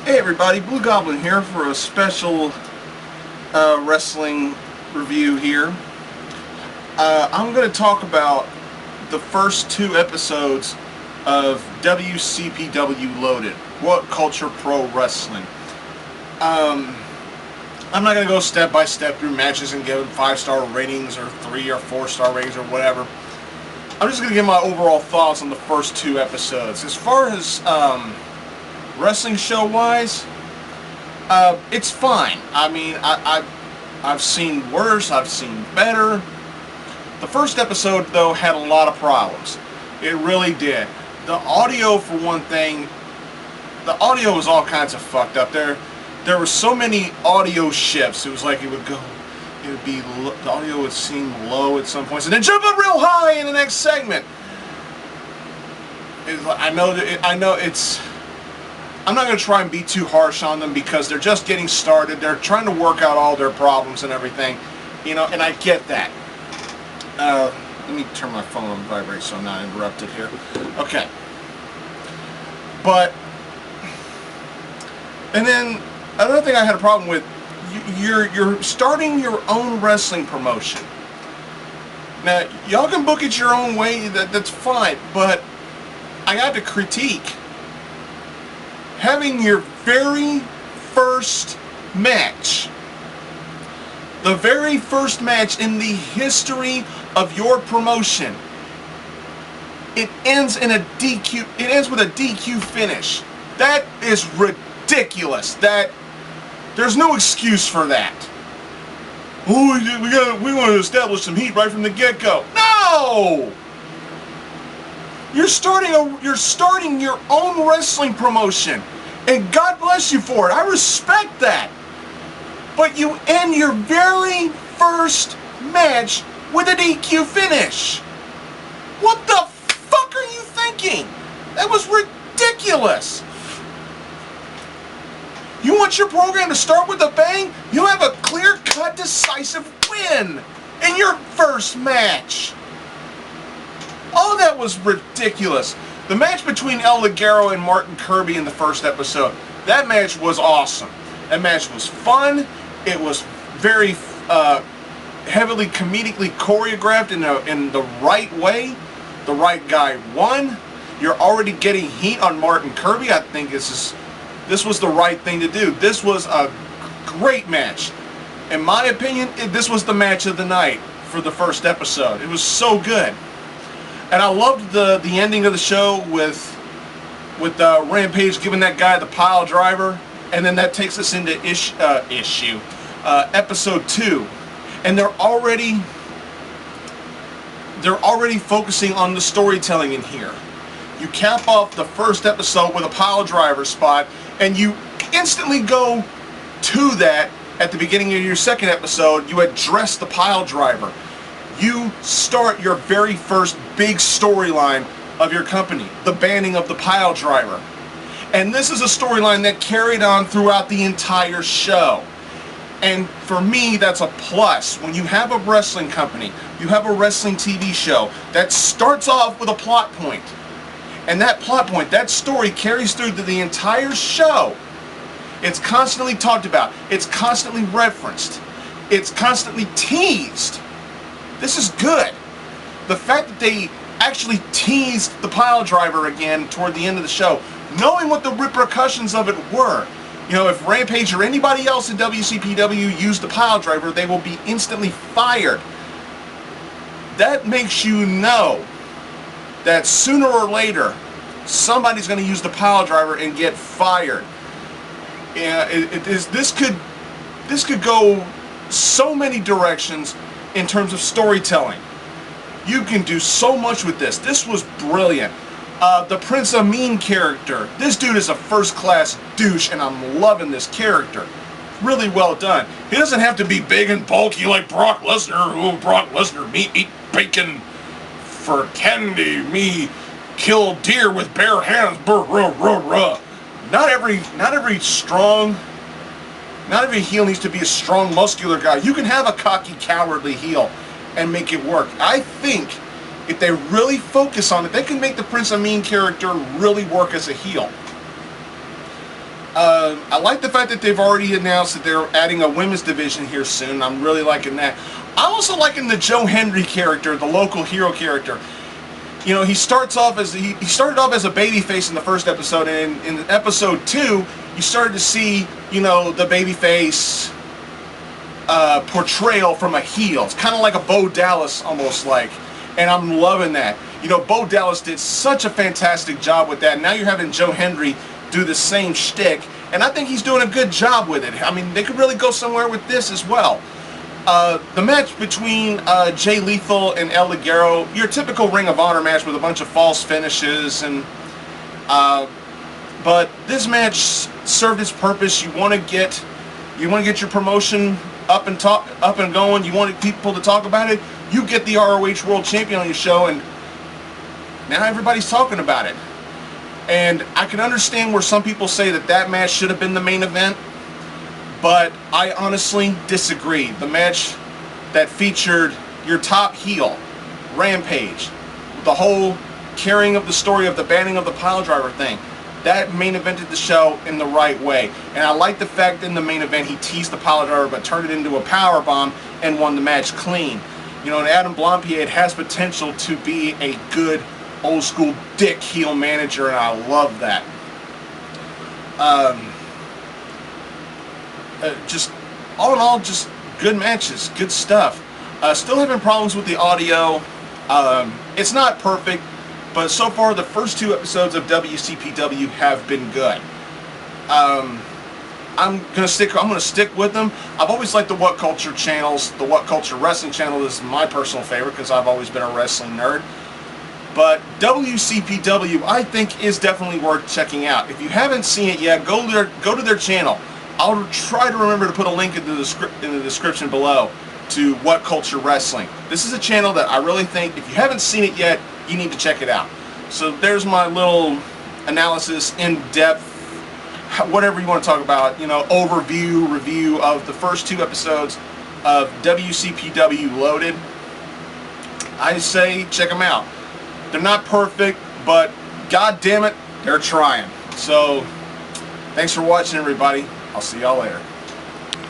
Hey everybody, Blue Goblin here for a special wrestling review here. I'm going to talk about the first two episodes of WCPW Loaded, What Culture Pro Wrestling. I'm not going to go step by step through matches and give them 5-star ratings or 3 or 4-star ratings or whatever. I'm just going to give my overall thoughts on the first two episodes. As far as wrestling show wise, it's fine. I mean, I've seen worse, I've seen better. The first episode though had a lot of problems. It really did. The audio, for one thing, the audio was all kinds of fucked up. There were so many audio shifts. It was like the audio would seem low at some points and then jump up real high in the next segment. I'm not going to try and be too harsh on them because they're just getting started. They're trying to work out all their problems and everything, and I get that. Let me turn my phone on vibrate so I'm not interrupted here. Okay. And then another thing I had a problem with, you're starting your own wrestling promotion. Now, y'all can book it your own way, that's fine, but I got to critique having your very first match, the very first match in the history of your promotion, it ends in a DQ. It ends with a DQ finish. That is ridiculous. There's no excuse for that. Oh, we want to establish some heat right from the get-go. No! You're starting your own wrestling promotion, and God bless you for it. I respect that. But you end your very first match with a DQ finish. What the fuck are you thinking? That was ridiculous. You want your program to start with a bang? You have a clear-cut, decisive win in your first match. All that was ridiculous. The match between El Ligero and Martin Kirby in the first episode, that match was awesome. That match was fun. It was very heavily comedically choreographed in the right way. The right guy won. You're already getting heat on Martin Kirby. I think this was the right thing to do. This was a great match. In my opinion, this was the match of the night for the first episode. It was so good. And I loved the ending of the show with Rampage giving that guy the pile driver, and then that takes us into episode 2, and they're already focusing on the storytelling in here. You cap off the first episode with a pile driver spot, and you instantly go to that at the beginning of your second episode. You address the pile driver. You start your very first big storyline of your company, the banning of the pile driver. And this is a storyline that carried on throughout the entire show. And for me, that's a plus. When you have a wrestling company, you have a wrestling TV show that starts off with a plot point. And that plot point, that story carries through to the entire show. It's constantly talked about. It's constantly referenced. It's constantly teased. This is good. The fact that they actually teased the pile driver again toward the end of the show, knowing what the repercussions of it were. If Rampage or anybody else in WCPW used the pile driver, they will be instantly fired. That makes you know that sooner or later, somebody's going to use the pile driver and get fired. This could go so many directions in terms of storytelling. You can do so much with this. This was brilliant. The Prince Amin character. This dude is a first-class douche, and I'm loving this character. Really well done. He doesn't have to be big and bulky like Brock Lesnar. Oh, Brock Lesnar, me eat bacon for candy. Me kill deer with bare hands. Not every heel needs to be a strong, muscular guy. You can have a cocky, cowardly heel and make it work. I think if they really focus on it, they can make the Prince Amin character really work as a heel. I like the fact that they've already announced that they're adding a women's division here soon. I'm really liking that. I'm also liking the Joe Hendry character, the local hero character. You know, he started off as a babyface in the first episode, and in episode 2, you started to see, you know, the babyface portrayal from a heel. It's kind of like a Bo Dallas, almost like, and I'm loving that. You know, Bo Dallas did such a fantastic job with that. Now you're having Joe Hendry do the same shtick, and I think he's doing a good job with it. I mean, they could really go somewhere with this as well. The match between Jay Lethal and El Ligero, your typical Ring of Honor match with a bunch of false finishes, and but this match served its purpose. You want to get your promotion up and going. You want people to talk about it. You get the ROH World Champion on your show, and now everybody's talking about it. And I can understand where some people say that match should have been the main event, but I honestly disagree. The match that featured your top heel, Rampage, the whole carrying of the story of the banning of the pile driver thing, that main evented the show in the right way. And I like the fact in the main event he teased the pile driver but turned it into a power bomb and won the match clean. You know, and Adam Blampied has potential to be a good old school dick heel manager, and I love that. Just all in all, just good matches, good stuff. Still having problems with the audio. It's not perfect, but so far the first 2 episodes of WCPW have been good. I'm gonna stick with them. I've always liked the What Culture channels. The What Culture Wrestling channel is my personal favorite because I've always been a wrestling nerd. But WCPW, I think, is definitely worth checking out. If you haven't seen it yet, go to their channel. I'll try to remember to put a link in the description below to What Culture Wrestling. This is a channel that I really think, if you haven't seen it yet, you need to check it out. So there's my little analysis, in-depth, whatever you want to talk about, you know, overview, review of the first 2 episodes of WCPW Loaded. I say check them out. They're not perfect, but god damn it, they're trying. So, thanks for watching, everybody. I'll see y'all later.